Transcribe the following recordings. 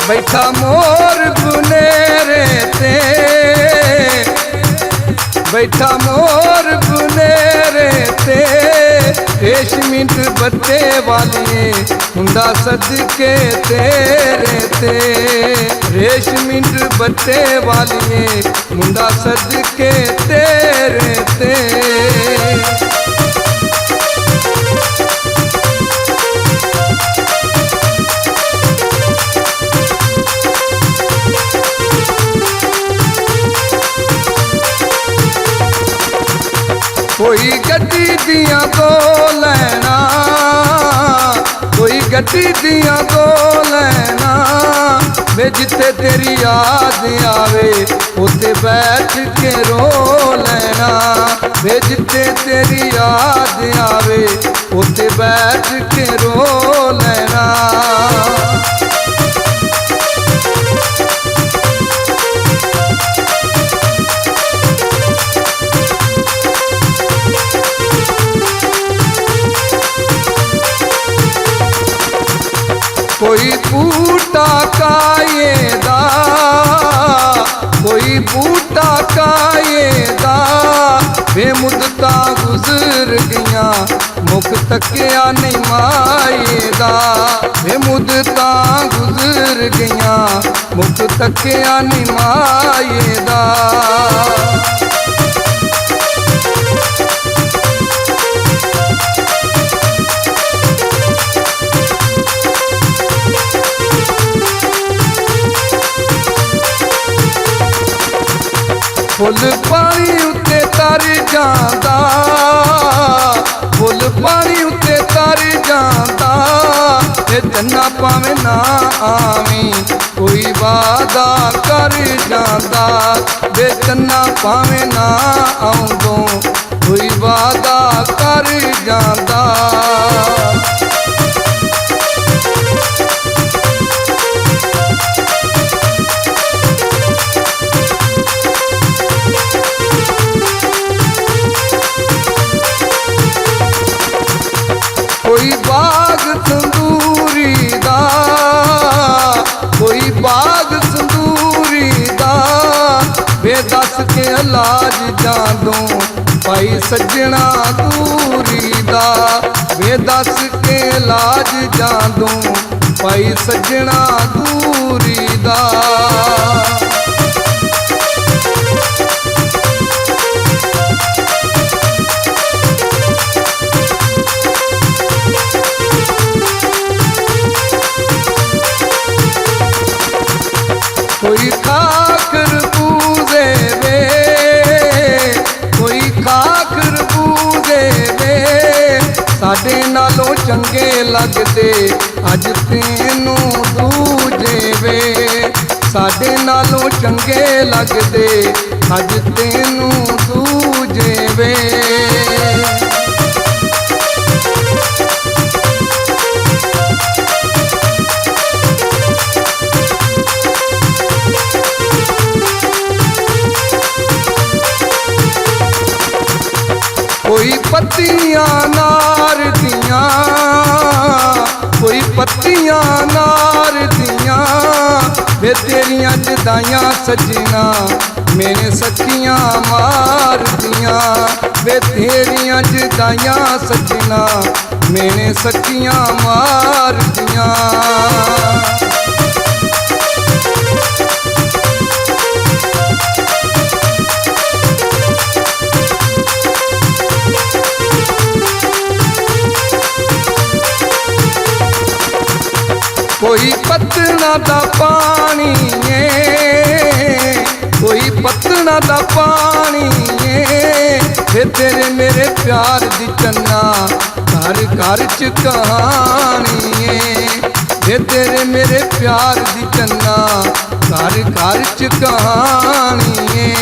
बैठा मोर गुनेरे ते, बैठा मोर गुनेरे ते, रेशमिंट बत्ते वालिए हुंदा सदके तेरे ते, रेशमिंट बत्ते वालिए मुंडा सदके तेरे ते। कोई गड्डी दियां दो लैना, कोई गड्डी दियां दो लैना, वे जिथे तेरी याद आवे उते बैठ के रो लेना, वे जिथे तेरी याद आवे उते बैठ के रो लेना। कोई बूटा कायेदा, कोई बूटा कायेदा, बेमुदता गुजर गया मुख तकिया नहीं माएदा, बेमुदता गुजर गया मुख तकिया नहीं माएदा। फुल पानी उत्ते तर जांदा, फुल पानी उत्ते तर जांदा, ते चन्ना पावे ना आवी कोई वादा कर जांदा, वे चन्ना पावे ना आऊंदो कोई वादा कर जांदा। कोई बाग संदूरी दा, कोई बाग संदूरी दा, वे दस के इलाज जादों भाई सजना दूरी दा, वे दस के इलाज जादों भाई सजना दूरी दा। कोई खाकर पूजे वे, कोई खाकर पूजे वे, साडे नालों चंगे लगदे अज तेनू दूजे वे, साडे नालों चंगे लगदे अज तेनू दूजे वे। कोई पत्तियां नार दियां, कोई पत्तियां नार दियां, वे तेरियां जुदाइयां सजना मेरे सखियां मार दियां, वे तेरियां जुदाइयां सजना मेरे सखियां मार दियां। कोई पतना दा पानी है, कोई पतना दा पानी है, वे तेरे मेरे प्यार दी चन्ना घर घर च कहानी है, वे तेरे मेरे प्यार दी चन्ना घर घर च कहानी है।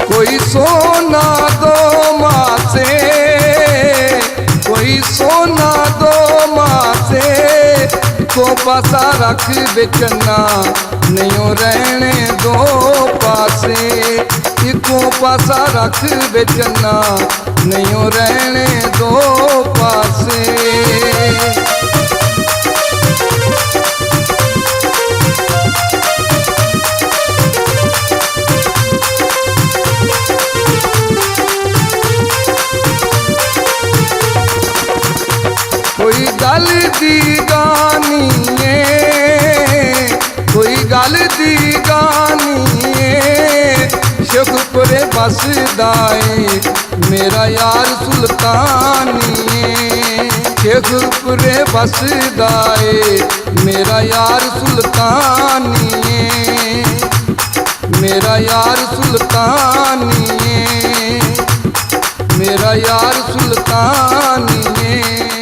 कोई सोना दो मासे, कोई सोना दो मासे, इको पासा रख बेचना नहीं रहने दो पासे, इको पासा रख बेचना नहीं रहने दो पासे। कोई गल दी गानी है, कोई गल दी गानी है, शेखपुरे बसदा है मेरा यार सुल्तानी है, शेखपुरे बसदा है मेरा यार सुल्तानी है, मेरा यार सुल्तानी है, मेरा यार सुल्तानी है।